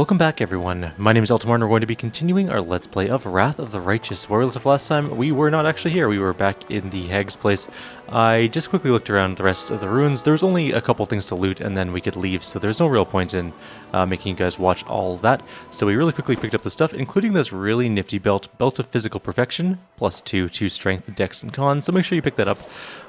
Welcome back everyone, my name is Eltimar and we're going to be continuing our Let's Play of Wrath of the Righteous. Where we left off last time, we were not actually here, we were back in the Hag's place. I just quickly looked around the rest of the ruins. There was only a couple things to loot and then we could leave, so there's no real point in making you guys watch all of that. So we really quickly picked up the stuff, including this really nifty belt of physical perfection, +2 to strength, dex, and con, so make sure you pick that up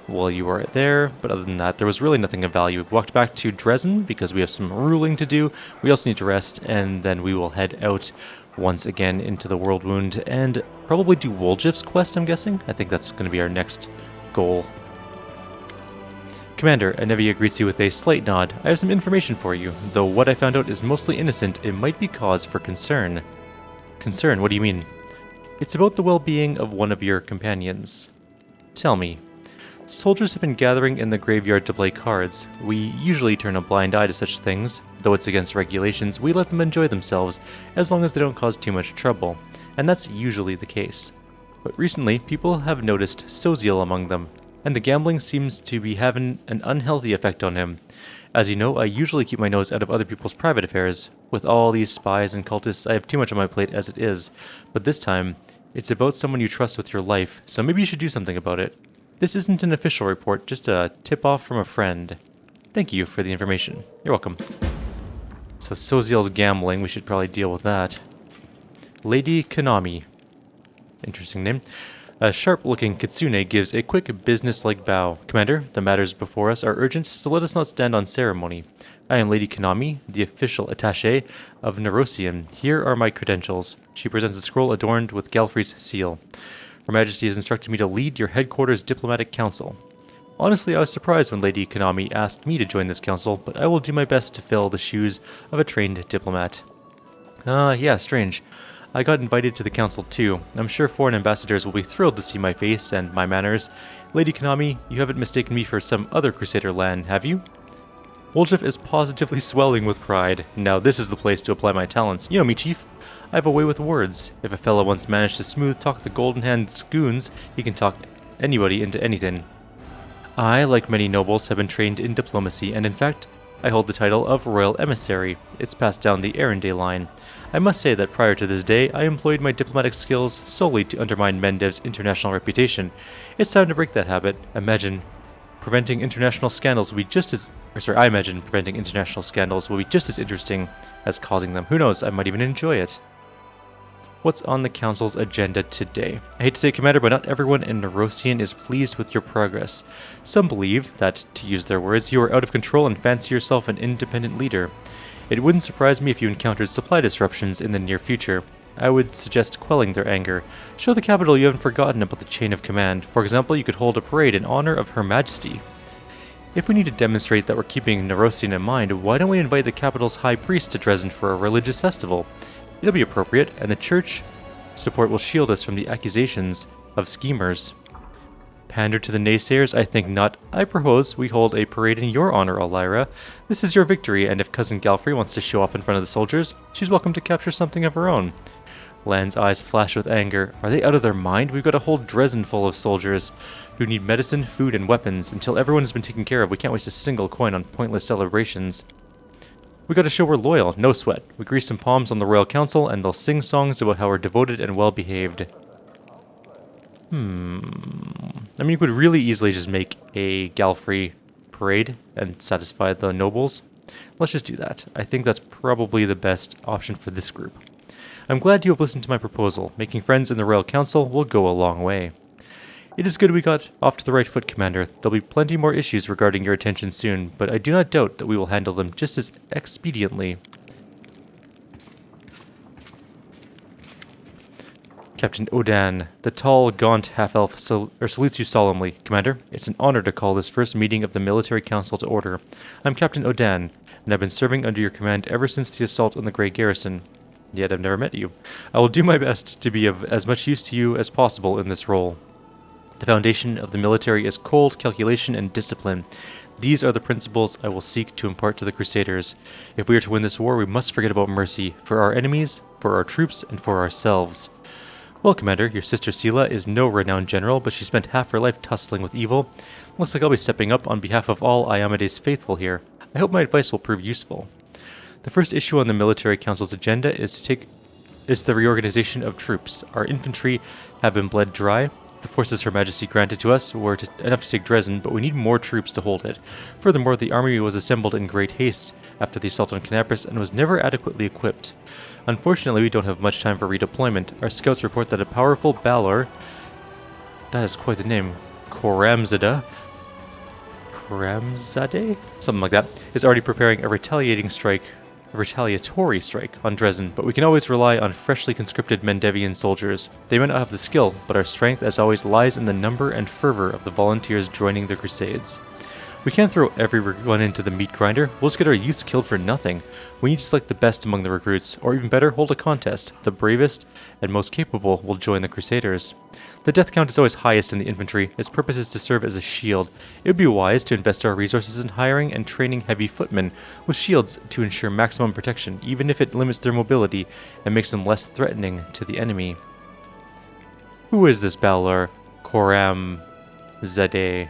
while you are there. But other than that, there was really nothing of value. We walked back to Drezen because we have some ruling to do. We also need to rest, and then we will head out once again into the World Wound and probably do Woljif's quest, I'm guessing. I think that's going to be our next goal. Commander, Anevi greets you with a slight nod. I have some information for you. Though what I found out is mostly innocent, it might be cause for concern. Concern? What do you mean? It's about the well-being of one of your companions. Tell me. Soldiers have been gathering in the graveyard to play cards. We usually turn a blind eye to such things. Though it's against regulations, we let them enjoy themselves, as long as they don't cause too much trouble. And that's usually the case. But recently, people have noticed Soziel among them, and the gambling seems to be having an unhealthy effect on him. As you know, I usually keep my nose out of other people's private affairs. With all these spies and cultists, I have too much on my plate as it is. But this time, it's about someone you trust with your life, so maybe you should do something about it. This isn't an official report, just a tip-off from a friend. Thank you for the information. You're welcome. So Soziel's gambling, we should probably deal with that. Lady Konami. Interesting name. A sharp-looking kitsune gives a quick, business-like bow. Commander, the matters before us are urgent, so let us not stand on ceremony. I am Lady Konami, the official attaché of Nerosian. Here are my credentials. She presents a scroll adorned with Galfrey's seal. Her Majesty has instructed me to lead your headquarters diplomatic council. Honestly, I was surprised when Lady Konami asked me to join this council, but I will do my best to fill the shoes of a trained diplomat. Yeah, strange. I got invited to the council too. I'm sure foreign ambassadors will be thrilled to see my face and my manners. Lady Konami, you haven't mistaken me for some other Crusader land, have you? Woljif is positively swelling with pride. Now this is the place to apply my talents. You know me, Chief. I have a way with words. If a fellow once managed to smooth talk the Golden Hand goons, he can talk anybody into anything. I, like many nobles, have been trained in diplomacy, and in fact, I hold the title of Royal Emissary. It's passed down the Erendale line. I must say that prior to this day, I employed my diplomatic skills solely to undermine Mendev's international reputation. It's time to break that habit. I imagine preventing international scandals will be just as interesting as causing them. Who knows, I might even enjoy it. What's on the council's agenda today? I hate to say, Commander, but not everyone in Nerosian is pleased with your progress. Some believe that, to use their words, you are out of control and fancy yourself an independent leader. It wouldn't surprise me if you encountered supply disruptions in the near future. I would suggest quelling their anger. Show the capital you haven't forgotten about the chain of command. For example, you could hold a parade in honor of Her Majesty. If we need to demonstrate that we're keeping Nerosian in mind, why don't we invite the capital's high priest to Drezen for a religious festival? It'll be appropriate, and the church support will shield us from the accusations of schemers. Pander to the naysayers? I think not. I propose we hold a parade in your honor, Elira. This is your victory, and if Cousin Galfrey wants to show off in front of the soldiers, she's welcome to capture something of her own. Lan's eyes flash with anger. Are they out of their mind? We've got a whole Drezen full of soldiers who need medicine, food, and weapons. Until everyone has been taken care of, we can't waste a single coin on pointless celebrations. We gotta show we're loyal, no sweat. We grease some palms on the Royal Council, and they'll sing songs about how we're devoted and well-behaved. I mean, you could really easily just make a Galfrey parade and satisfy the nobles. Let's just do that. I think that's probably the best option for this group. I'm glad you have listened to my proposal. Making friends in the Royal Council will go a long way. It is good we got off to the right foot, Commander. There'll be plenty more issues regarding your attention soon, but I do not doubt that we will handle them just as expediently. Captain Odan, the tall, gaunt half-elf salutes you solemnly. Commander, it's an honor to call this first meeting of the Military Council to order. I'm Captain Odan, and I've been serving under your command ever since the assault on the Grey Garrison. Yet I've never met you. I will do my best to be of as much use to you as possible in this role. The foundation of the military is cold calculation and discipline. These are the principles I will seek to impart to the Crusaders. If we are to win this war, we must forget about mercy, for our enemies, for our troops, and for ourselves. Well, Commander, your sister Sela is no renowned general, but she spent half her life tussling with evil. Looks like I'll be stepping up on behalf of all Iomede's faithful here. I hope my advice will prove useful. The first issue on the Military Council's agenda is the reorganization of troops. Our infantry have been bled dry. The forces Her Majesty granted to us were enough to take Drezen, but we need more troops to hold it. Furthermore, the army was assembled in great haste after the assault on Canapris and was never adequately equipped. Unfortunately, we don't have much time for redeployment. Our scouts report that a powerful Balor, that is quite the name, Khorramzadeh, something like that, is already preparing a retaliatory strike on Drezen, but we can always rely on freshly conscripted Mendevian soldiers. They may not have the skill, but our strength, as always, lies in the number and fervor of the volunteers joining the Crusades. We can't throw everyone into the meat grinder. We'll just get our youths killed for nothing. We need to select the best among the recruits, or even better, hold a contest. The bravest and most capable will join the Crusaders. The death count is always highest in the infantry. Its purpose is to serve as a shield. It would be wise to invest our resources in hiring and training heavy footmen with shields to ensure maximum protection, even if it limits their mobility and makes them less threatening to the enemy. Who is this Balor Khorramzadeh?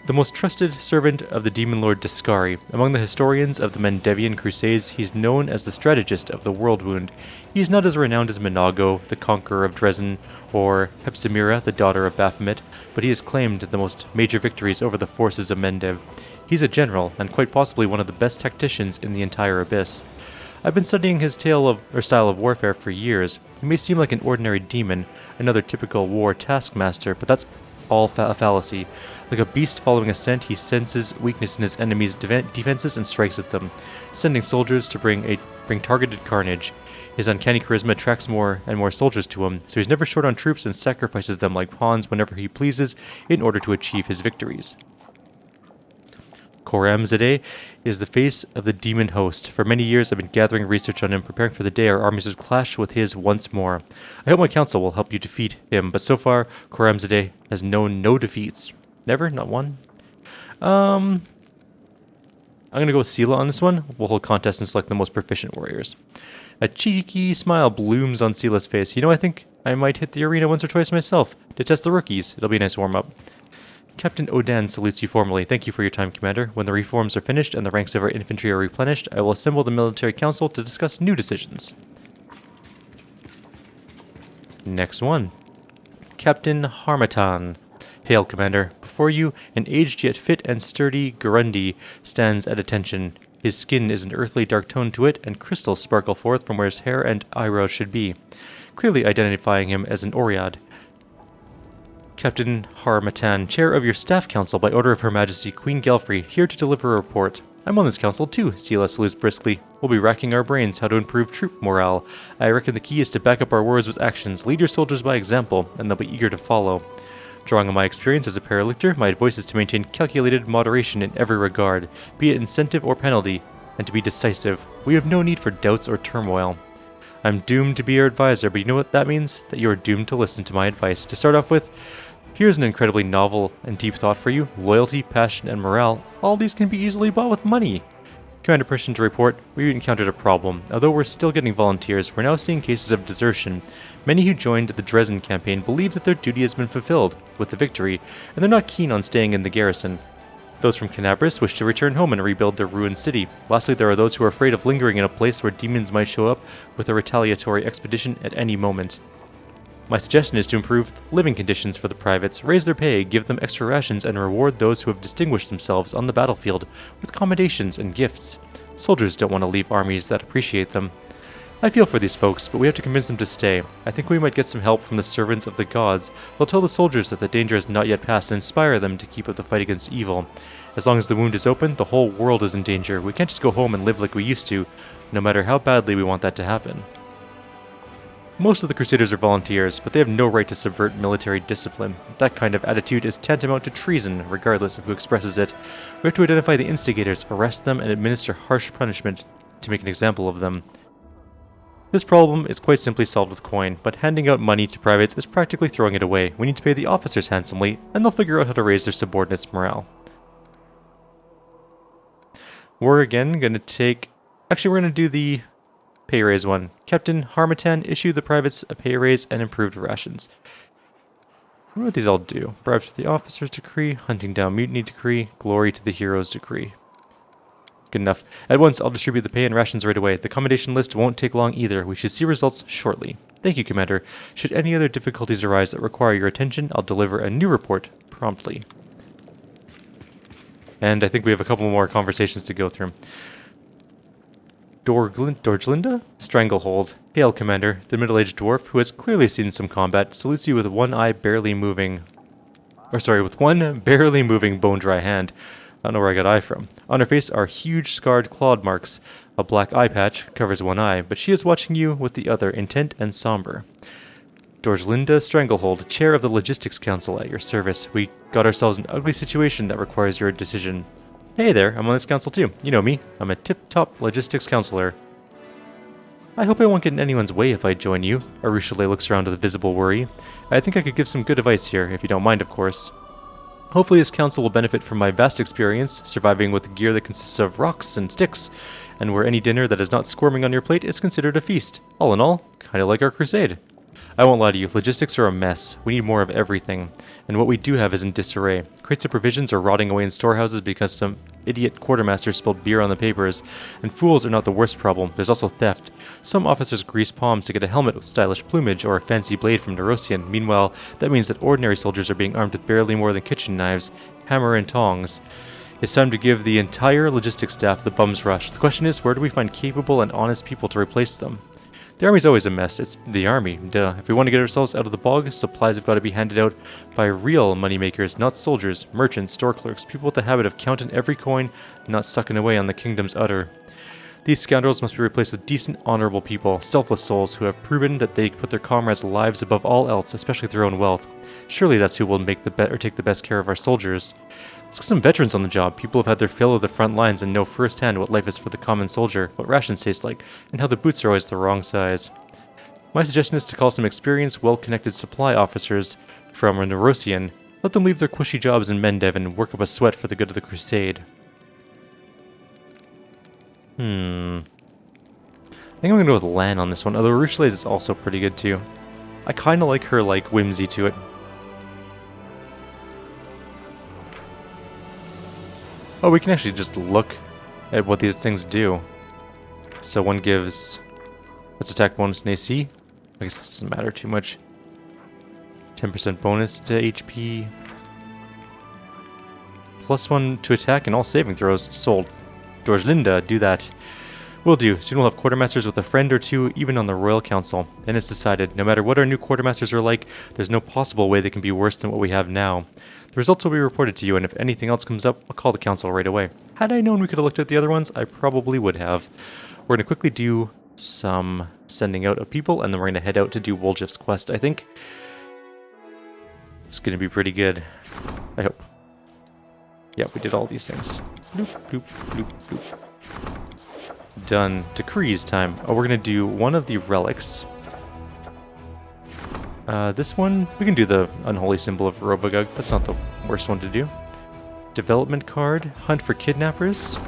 The most trusted servant of the Demon Lord Discari. Among the historians of the Mendevian Crusades, he is known as the strategist of the World Wound. He is not as renowned as Minago, the conqueror of Drezen, or Hepsimira, the daughter of Baphomet, but he has claimed the most major victories over the forces of Mendev. He's a general, and quite possibly one of the best tacticians in the entire Abyss. I've been studying his style of warfare for years. He may seem like an ordinary demon, another typical war taskmaster, but that's all a fallacy. Like a beast following a scent, he senses weakness in his enemies' defenses and strikes at them, sending soldiers to bring targeted carnage. His uncanny charisma attracts more and more soldiers to him, so he's never short on troops and sacrifices them like pawns whenever he pleases in order to achieve his victories. Khorramzadeh is the face of the demon host. For many years I've been gathering research on him, preparing for the day our armies would clash with his once more. I hope my council will help you defeat him, but so far Khorramzadeh has known no defeats. Never? Not one? I'm gonna go with Sela on this one. We'll hold contests and select the most proficient warriors. A cheeky smile blooms on Sela's face. You know, I think I might hit the arena once or twice myself to test the rookies. It'll be a nice warm-up. Captain Odan salutes you formally. Thank you for your time, Commander. When the reforms are finished and the ranks of our infantry are replenished, I will assemble the military council to discuss new decisions. Next one. Captain Harmatan. Hail, Commander. Before you, an aged yet fit and sturdy Gurundi stands at attention. His skin is an earthly dark tone to it, and crystals sparkle forth from where his hair and eyebrows should be, clearly identifying him as an Oread. Captain Harmatan, chair of your staff council by order of Her Majesty Queen Gelfrey, here to deliver a report. I'm on this council too, Sela salutes briskly. We'll be racking our brains how to improve troop morale. I reckon the key is to back up our words with actions, lead your soldiers by example, and they'll be eager to follow. Drawing on my experience as a paralictor, my advice is to maintain calculated moderation in every regard, be it incentive or penalty, and to be decisive. We have no need for doubts or turmoil. I'm doomed to be your advisor, but you know what that means? That you are doomed to listen to my advice. To start off with, here's an incredibly novel and deep thought for you. Loyalty, passion, and morale. All these can be easily bought with money. Commander, permission to report, we encountered a problem. Although we're still getting volunteers, we're now seeing cases of desertion. Many who joined the Drezen campaign believe that their duty has been fulfilled with the victory, and they're not keen on staying in the garrison. Those from Canapris wish to return home and rebuild their ruined city. Lastly, there are those who are afraid of lingering in a place where demons might show up with a retaliatory expedition at any moment. My suggestion is to improve living conditions for the privates, raise their pay, give them extra rations, and reward those who have distinguished themselves on the battlefield with accommodations and gifts. Soldiers don't want to leave armies that appreciate them. I feel for these folks, but we have to convince them to stay. I think we might get some help from the servants of the gods. They'll tell the soldiers that the danger has not yet passed and inspire them to keep up the fight against evil. As long as the wound is open, the whole world is in danger. We can't just go home and live like we used to, no matter how badly we want that to happen. Most of the Crusaders are volunteers, but they have no right to subvert military discipline. That kind of attitude is tantamount to treason, regardless of who expresses it. We have to identify the instigators, arrest them, and administer harsh punishment to make an example of them. This problem is quite simply solved with coin, but handing out money to privates is practically throwing it away. We need to pay the officers handsomely, and they'll figure out how to raise their subordinates' morale. We're again going to take... Actually, we're going to do the pay raise one. Captain Harmatan issued the privates a pay raise and improved rations. I wonder what these all do. Bribes to the officers decree, hunting down mutiny decree, glory to the heroes decree. good enough. At once, I'll distribute the pay and rations right away. The commendation list won't take long either. We should see results shortly. Thank you, Commander. Should any other difficulties arise that require your attention, I'll deliver a new report promptly. And I think we have a couple more conversations to go through. Dorglinda? Stranglehold. Hail, Commander. The middle-aged dwarf, who has clearly seen some combat, salutes you with one barely moving bone-dry hand. I don't know where I got eye from. On her face are huge scarred clawed marks. A black eye patch covers one eye, but she is watching you with the other, intent and somber. Dorglinda Stranglehold, Chair of the Logistics Council, at your service. We got ourselves an ugly situation that requires your decision. Hey there, I'm on this council too. You know me. I'm a tip-top logistics counselor. I hope I won't get in anyone's way if I join you. Arushale looks around with visible worry. I think I could give some good advice here, if you don't mind, of course. Hopefully this council will benefit from my vast experience, surviving with gear that consists of rocks and sticks, and where any dinner that is not squirming on your plate is considered a feast. All in all, kinda like our crusade. I won't lie to you, logistics are a mess. We need more of everything. And what we do have is in disarray. Crates of provisions are rotting away in storehouses because some idiot quartermaster spilled beer on the papers. And fools are not the worst problem, there's also theft. Some officers grease palms to get a helmet with stylish plumage or a fancy blade from Nerosian. Meanwhile, that means that ordinary soldiers are being armed with barely more than kitchen knives, hammer and tongs. It's time to give the entire logistics staff the bum's rush. The question is, where do we find capable and honest people to replace them? The army's always a mess. It's the army. Duh. If we want to get ourselves out of the bog, supplies have got to be handed out by real moneymakers, not soldiers, merchants, store clerks, people with the habit of counting every coin, not sucking away on the kingdom's udder. These scoundrels must be replaced with decent, honorable people, selfless souls who have proven that they put their comrades' lives above all else, especially their own wealth. Surely that's who will make take the best care of our soldiers. Let's get some veterans on the job, people who've had their fill of the front lines and know firsthand what life is for the common soldier, what rations taste like, and how the boots are always the wrong size. My suggestion is to call some experienced, well-connected supply officers from Nerosian. Let them leave their cushy jobs in Mendev and work up a sweat for the good of the crusade. I think I'm gonna go with Lan on this one, although Arushale's is also pretty good too. I kinda like her, whimsy to it. Oh, we can actually just look at what these things do. So one gives... Let's attack bonus in AC. I guess this doesn't matter too much. 10% bonus to HP. +1 to attack and all saving throws. Sold. Dorglinda, do that. Will do. Soon we'll have quartermasters with a friend or two, even on the Royal Council. Then it's decided, no matter what our new quartermasters are like, there's no possible way they can be worse than what we have now. The results will be reported to you, and if anything else comes up, I'll call the council right away. Had I known we could have looked at the other ones, I probably would have. We're going to quickly do some sending out of people, and then we're going to head out to do Woljif's quest, I think. It's going to be pretty good. I hope. Yeah, we did all these things. Bloop, bloop, bloop, bloop. Done. Decrees time. Oh, we're going to do one of the relics. This one, we can do the Unholy Symbol of Robogug. That's not the worst one to do. Development card. Hunt for kidnappers.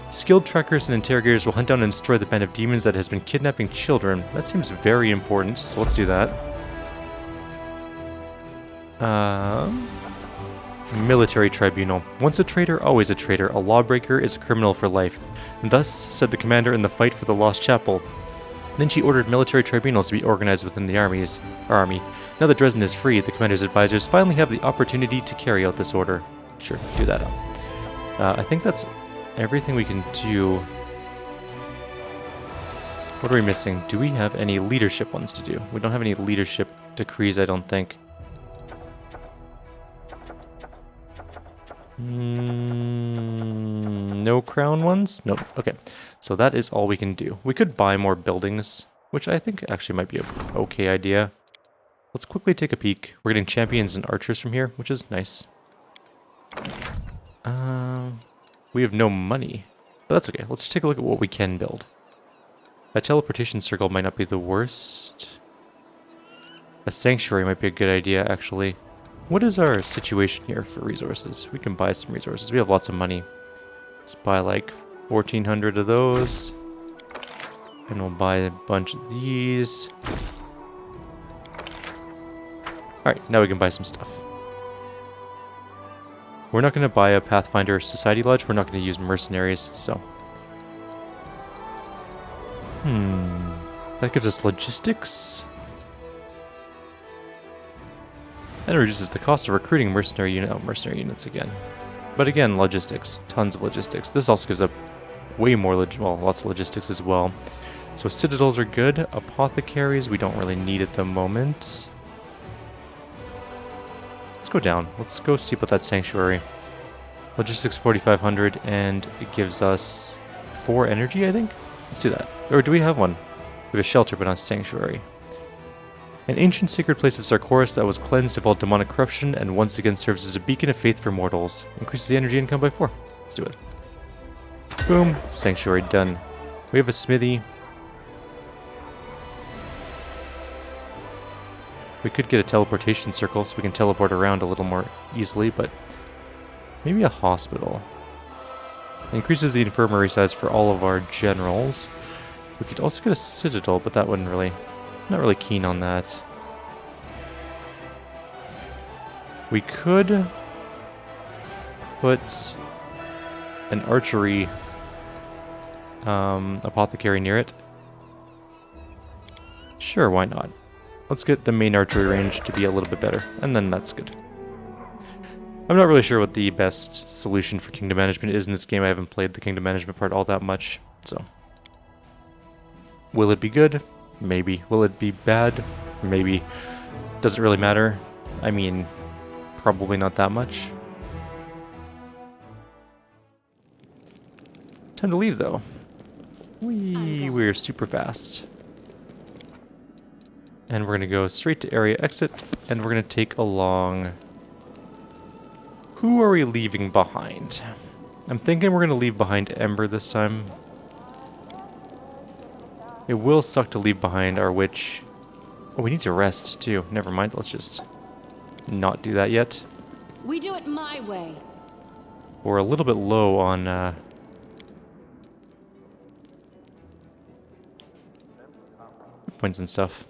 Skilled trackers and interrogators will hunt down and destroy the band of demons that has been kidnapping children. That seems very important, so let's do that. Military Tribunal. Once a traitor, always a traitor. A lawbreaker is a criminal for life. And thus, said the commander in the fight for the Lost Chapel. Then she ordered military tribunals to be organized within the army. Now that Drezen is free, the commander's advisors finally have the opportunity to carry out this order. Sure, do that. I think that's everything we can do. What are we missing? Do we have any leadership ones to do? We don't have any leadership decrees, I don't think. No crown ones? Nope. Okay. So that is all we can do. We could buy more buildings, which I think actually might be an okay idea. Let's quickly take a peek. We're getting champions and archers from here, which is nice. We have no money, but that's okay. Let's just take a look at what we can build. A teleportation circle might not be the worst. A sanctuary might be a good idea, actually. What is our situation here for resources? We can buy some resources. We have lots of money. Let's buy like 1,400 of those. And we'll buy a bunch of these. Alright, now we can buy some stuff. We're not going to buy a Pathfinder Society Lodge. We're not going to use mercenaries, so... That gives us logistics. And it reduces the cost of recruiting mercenary units again. But again, logistics. Tons of logistics. This also gives up way more, lots of logistics as well. So citadels are good. Apothecaries we don't really need at the moment. Let's go down. Let's go see about that sanctuary. Logistics 4,500 and it gives us 4 energy, I think? Let's do that. Or do we have one? We have a shelter, but not a sanctuary. An ancient sacred place of Sarkoris that was cleansed of all demonic corruption and once again serves as a beacon of faith for mortals. Increases the energy income by 4. Let's do it. Boom. Sanctuary done. We have a smithy. We could get a teleportation circle so we can teleport around a little more easily, but maybe a hospital. It increases the infirmary size for all of our generals. We could also get a citadel, but that wouldn't really... Not really keen on that. We could put an archery apothecary near it. Sure, why not? Let's get the main archery range to be a little bit better, and then that's good. I'm not really sure what the best solution for kingdom management is in this game. I haven't played the kingdom management part all that much, so... Will it be good? Maybe. Will it be bad? Maybe. Doesn't really matter. I mean, probably not that much. Time to leave, though. We're super fast. And we're going to go straight to area exit, and we're going to take along... Who are we leaving behind? I'm thinking we're going to leave behind Ember this time. It will suck to leave behind our witch. Oh, we need to rest, too. Never mind, let's just not do that yet. We do it my way. We're a little bit low on... points and stuff.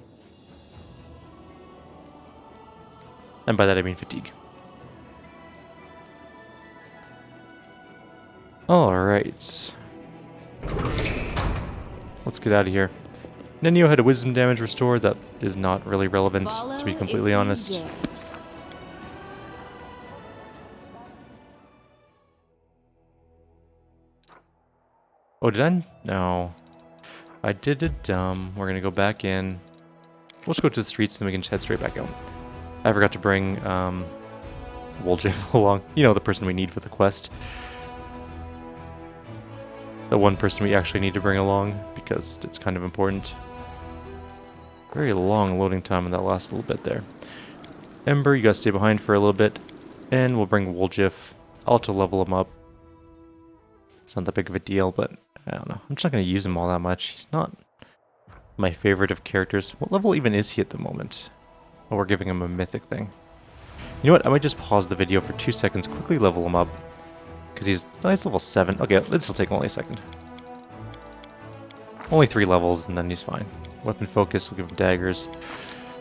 And by that I mean fatigue. Alright. Let's get out of here. Nenio had a wisdom damage restored. That is not really relevant, to be completely honest. Oh, did I? No. I did it dumb. We're gonna go back in. We'll just go to the streets and then we can just head straight back out. I forgot to bring Woljif along. You know, the person we need for the quest. The one person we actually need to bring along, because it's kind of important. Very long loading time in that last little bit there. Ember, you gotta stay behind for a little bit. And we'll bring Woljif. I'll have to level him up. It's not that big of a deal, but I don't know. I'm just not gonna use him all that much. He's not my favorite of characters. What level even is he at the moment? Oh, we're giving him a mythic thing. You know what? I might just pause the video for 2 seconds, quickly level him up. Because he's level 7. Okay, this will take only a second. Only 3 levels, and then he's fine. Weapon focus, we'll give him daggers.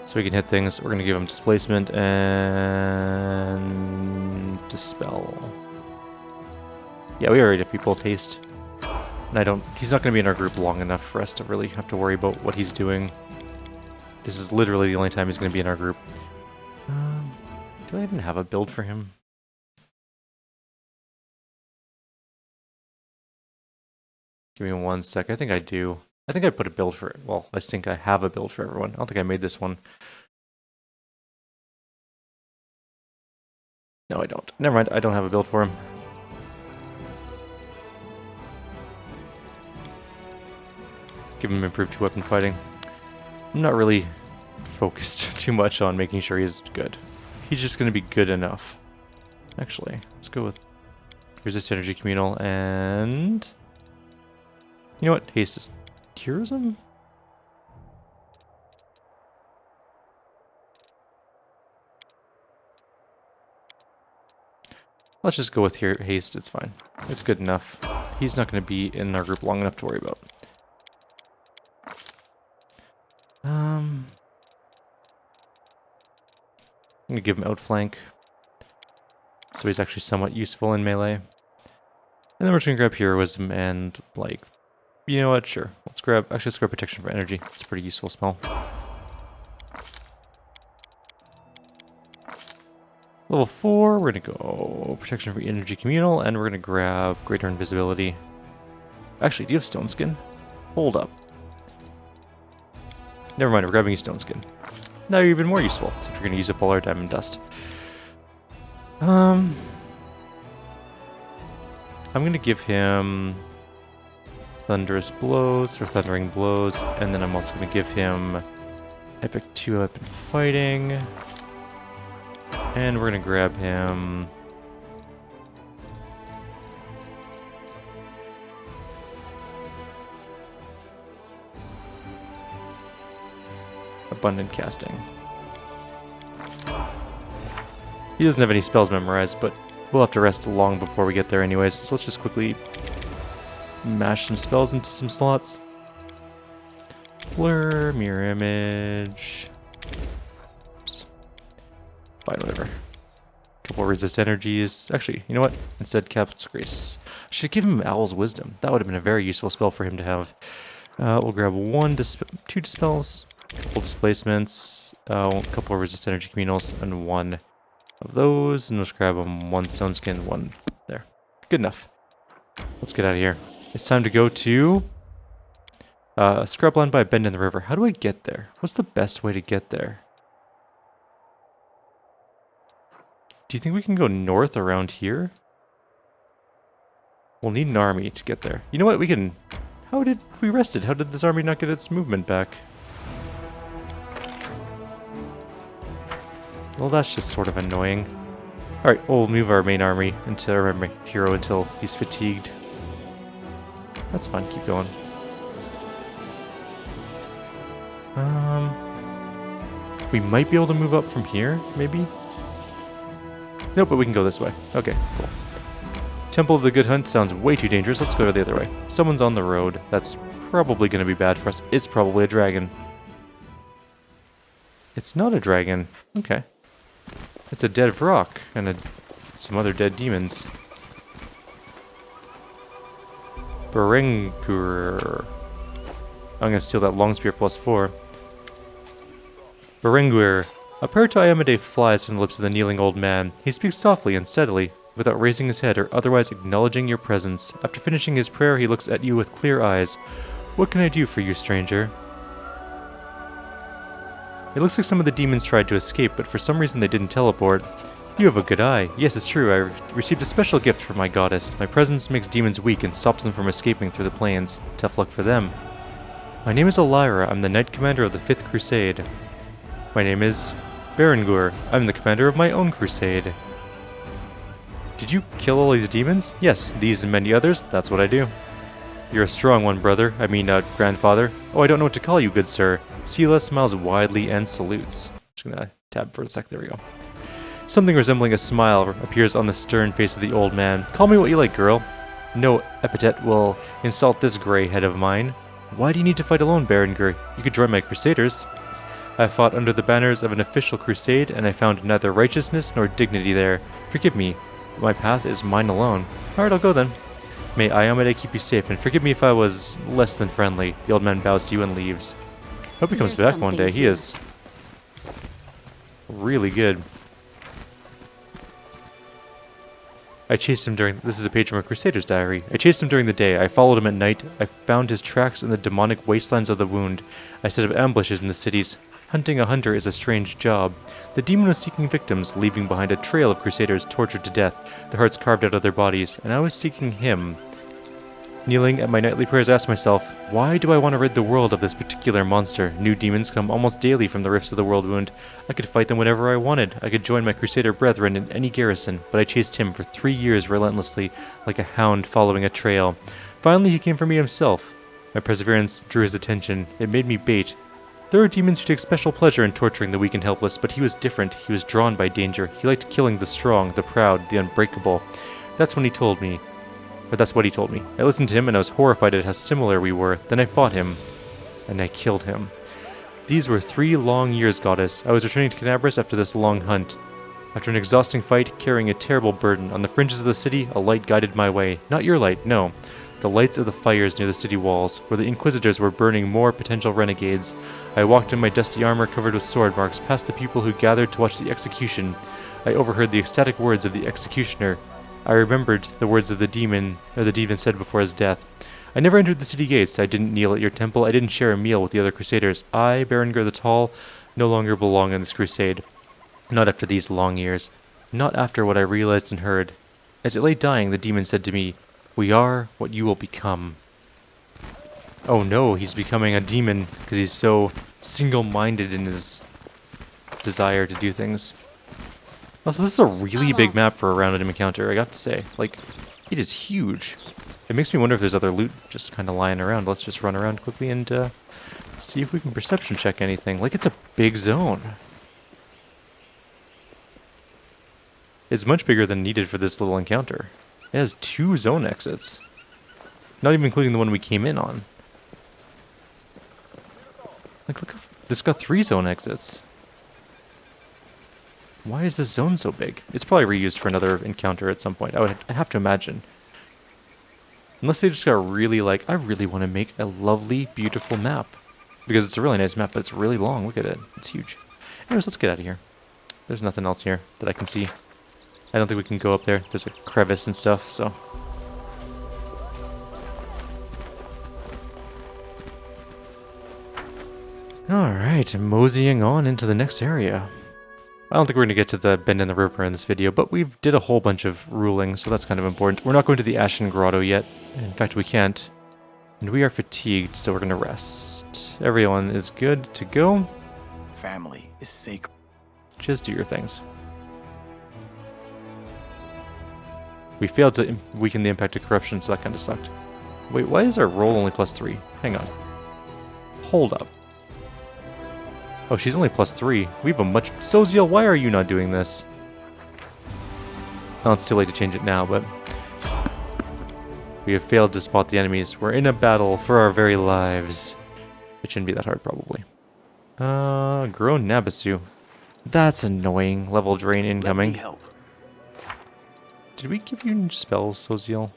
So we can hit things. We're going to give him displacement and... dispel. Yeah, we already have people taste. And he's not going to be in our group long enough for us to really have to worry about what he's doing. This is literally the only time he's going to be in our group. Do I even have a build for him? Give me 1 sec. I think I do. I think I put a build for it. Well, I think I have a build for everyone. I don't think I made this one. No, I don't. Never mind. I don't have a build for him. Give him improved weapon fighting. I'm not really focused too much on making sure he's good. He's just going to be good enough. Actually, let's go with resist energy communal and... You know what? Haste is cures him? Let's just go with here. Haste, it's fine. It's good enough. He's not going to be in our group long enough to worry about. I'm going to give him outflank. So so he's actually somewhat useful in melee. And then we're just gonna grab Heroism and, like, you know what, sure. Let's grab Protection for Energy. It's a pretty useful spell. Level 4, we're gonna go Protection for Energy Communal, and we're gonna grab Greater Invisibility. Actually, do you have Stone Skin? Hold up. Never mind, we're grabbing you Stone Skin. Now you're even more useful, except you're gonna use up all our Diamond Dust. I'm gonna give him Thunderous Blows, or Thundering Blows, and then I'm also gonna give him Epic 2-Weapon Fighting. And we're gonna grab him Abundant Casting. He doesn't have any spells memorized, but we'll have to rest long before we get there anyways, so let's just quickly mash some spells into some slots. Blur, Mirror Image. Oops. Fine, whatever. Couple Resist Energies. Actually, you know what? Instead, Cap's Grace. I should give him Owl's Wisdom. That would have been a very useful spell for him to have. We'll grab 2 Dispels, couple Displacements, a couple Resist Energy Communals, and 1 of those. And we'll just grab him 1 Stone Skin, 1 there. Good enough. Let's get out of here. It's time to go to Scrubland by a bend in the river. How do I get there? What's the best way to get there? Do you think we can go north around here? We'll need an army to get there. You know what? We can... How did we rested? How did this army not get its movement back? Well, that's just sort of annoying. Alright, we'll move our main army into our main hero until he's fatigued. That's fine, keep going. We might be able to move up from here, maybe? Nope, but we can go this way. Okay, cool. Temple of the Good Hunt sounds way too dangerous. Let's go the other way. Someone's on the road. That's probably going to be bad for us. It's probably a dragon. It's not a dragon. Okay. It's a dead Vrock and some other dead demons. Berenguer. I'm going to steal that long spear +4. Berenguer. A prayer to Iamade flies from the lips of the kneeling old man. He speaks softly and steadily, without raising his head or otherwise acknowledging your presence. After finishing his prayer, he looks at you with clear eyes. What can I do for you, stranger? It looks like some of the demons tried to escape, but for some reason they didn't teleport. You have a good eye. Yes, it's true. I received a special gift from my goddess. My presence makes demons weak and stops them from escaping through the plains. Tough luck for them. My name is Elira. I'm the Knight Commander of the 5th Crusade. My name is Berenguer. I'm the commander of my own crusade. Did you kill all these demons? Yes, these and many others. That's what I do. You're a strong one, brother. I mean, grandfather. Oh, I don't know what to call you, good sir. Sela smiles widely and salutes. Just gonna tab for a sec. There we go. Something resembling a smile appears on the stern face of the old man. Call me what you like, girl. No epithet will insult this gray head of mine. Why do you need to fight alone, Berenguer? You could join my crusaders. I fought under the banners of an official crusade, and I found neither righteousness nor dignity there. Forgive me, but my path is mine alone. Alright, I'll go then. May Iamade keep you safe, and forgive me if I was less than friendly. The old man bows to you and leaves. Hope he comes back one day. He is really good. I chased him during... This is a page from a Crusader's diary. I chased him during the day. I followed him at night. I found his tracks in the demonic wastelands of the Wound. I set up ambushes in the cities. Hunting a hunter is a strange job. The demon was seeking victims, leaving behind a trail of Crusaders tortured to death, their hearts carved out of their bodies, and I was seeking him. Kneeling at my nightly prayers, I asked myself, why do I want to rid the world of this particular monster? New demons come almost daily from the rifts of the World Wound. I could fight them whenever I wanted. I could join my Crusader brethren in any garrison, but I chased him for 3 years relentlessly, like a hound following a trail. Finally, he came for me himself. My perseverance drew his attention. It made me bait. There are demons who take special pleasure in torturing the weak and helpless, but he was different. He was drawn by danger. He liked killing the strong, the proud, the unbreakable. That's what he told me. I listened to him and I was horrified at how similar we were. Then I fought him, and I killed him. These were 3 long years, goddess. I was returning to Canabras after this long hunt. After an exhausting fight, carrying a terrible burden, on the fringes of the city, a light guided my way. Not your light, no. The lights of the fires near the city walls, where the Inquisitors were burning more potential renegades. I walked in my dusty armor covered with sword marks, past the people who gathered to watch the execution. I overheard the ecstatic words of the executioner. I remembered the words of the demon said before his death. I never entered the city gates. I didn't kneel at your temple. I didn't share a meal with the other crusaders. I, Berengar the Tall, no longer belong in this crusade. Not after these long years. Not after what I realized and heard. As it lay dying, the demon said to me, "We are what you will become." Oh no, he's becoming a demon because he's so single-minded in his desire to do things. Also, this is a really big map for a random encounter, I got to say. Like, it is huge. It makes me wonder if there's other loot just kind of lying around. Let's just run around quickly and see if we can perception check anything. Like, it's a big zone. It's much bigger than needed for this little encounter. It has 2 zone exits. Not even including the one we came in on. Like, look, this got 3 zone exits. Why is this zone so big? It's probably reused for another encounter at some point. I have to imagine. Unless they just got really like, I really want to make a lovely, beautiful map. Because it's a really nice map, but it's really long. Look at it. It's huge. Anyways, let's get out of here. There's nothing else here that I can see. I don't think we can go up there. There's a crevice and stuff, so. Alright, moseying on into the next area. I don't think we're going to get to the bend in the river in this video, but we did a whole bunch of ruling, so that's kind of important. We're not going to the Ashen Grotto yet. In fact, we can't. And we are fatigued, so we're going to rest. Everyone is good to go. Family is sacred. Just do your things. We failed to weaken the impact of corruption, so that kind of sucked. Wait, why is our roll only +3? Hang on. Hold up. Oh, she's only +3. We have a much... Soziel, why are you not doing this? Oh, it's too late to change it now, but... We have failed to spot the enemies. We're in a battle for our very lives. It shouldn't be that hard, probably. Grown Nabasu. That's annoying. Level drain incoming. Let me help. Did we give you spells, Soziel?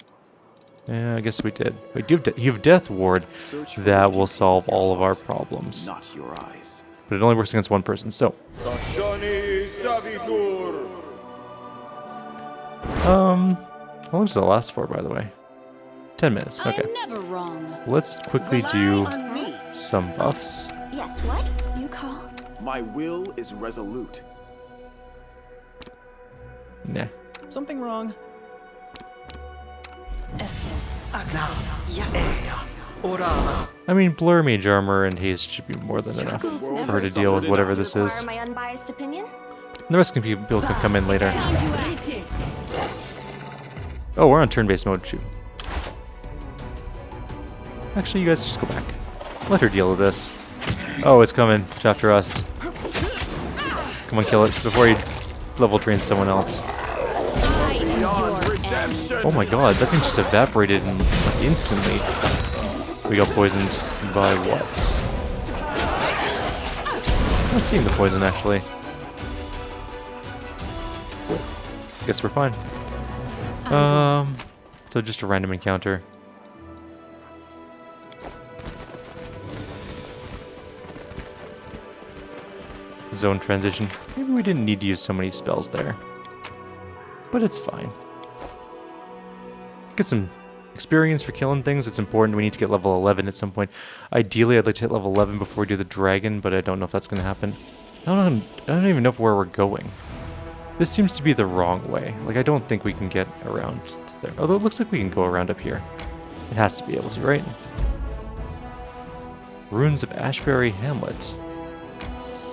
Yeah, I guess we did. Wait, you have Death Ward. That will solve all of our problems. Not your eyes. But it only works against one person, so... How long does that last for, by the way? 10 minutes, okay. I'm never wrong. Let's quickly do some buffs. Yes, what? You call? My will is resolute. Nah. Something wrong. I mean, Blur Mage Armor and Haste should be more than enough for her to deal with whatever this is. My unbiased opinion? And the rest can people can come in later. Oh, we're on turn-based mode, shoot. Actually, you guys just go back. Let her deal with this. Oh, it's coming after us. Come on, kill it before he level drains someone else. Oh my god, that thing just evaporated instantly. We got poisoned by what? I'm not seeing the poison, actually. Guess we're fine. So just a random encounter. Zone transition. Maybe we didn't need to use so many spells there. But it's fine. Get some experience for killing things. It's important. We need to get level 11 at some point. Ideally, I'd like to hit level 11 before we do the dragon, but I don't know if that's going to happen. I don't even know where we're going. This seems to be the wrong way. Like, I don't think we can get around to there. Although it looks like we can go around up here. It has to be able to, right? Ruins of Ashbury Hamlet.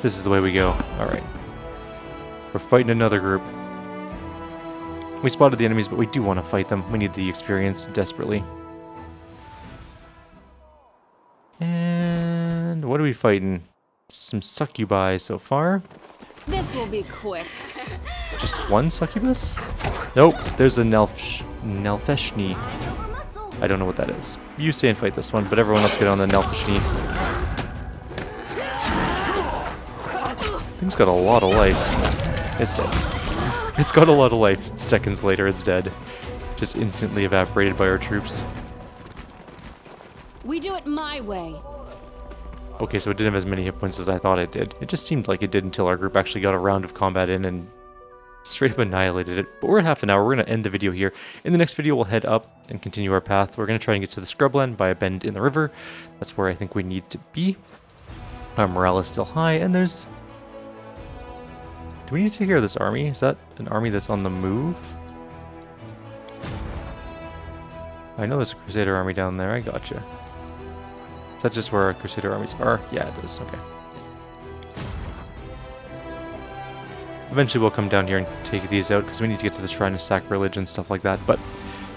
This is the way we go. Alright. We're fighting another group. We spotted the enemies, but we do want to fight them. We need the experience desperately. And what are we fighting? Some succubi so far. This will be quick. Just one succubus? Nope, there's a Nelfeshni. I don't know what that is. You say and fight this one, but everyone else get on the Nelfeshni. Thing's got a lot of life. It's dead. It's got a lot of life. Seconds later, it's dead. Just instantly evaporated by our troops. We do it my way. Okay, so it didn't have as many hit points as I thought it did. It just seemed like it did until our group actually got a round of combat in and straight up annihilated it. But we're at half an hour. We're going to end the video here. In the next video, we'll head up and continue our path. We're going to try and get to the scrubland by a bend in the river. That's where I think we need to be. Our morale is still high, and there's... Do we need to take care of this army? Is that an army that's on the move? I know there's a Crusader army down there. I gotcha. Is that just where our Crusader armies are? Yeah, it is. Okay. Eventually we'll come down here and take these out because we need to get to the Shrine of Sacrilege and stuff like that. But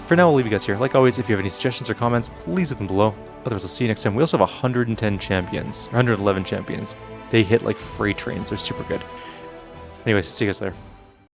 for now, I'll leave you guys here. Like always, if you have any suggestions or comments, please leave them below. Otherwise, I'll see you next time. We also have 110 champions, or 111 champions. They hit like freight trains. They're super good. Anyways, see you guys later.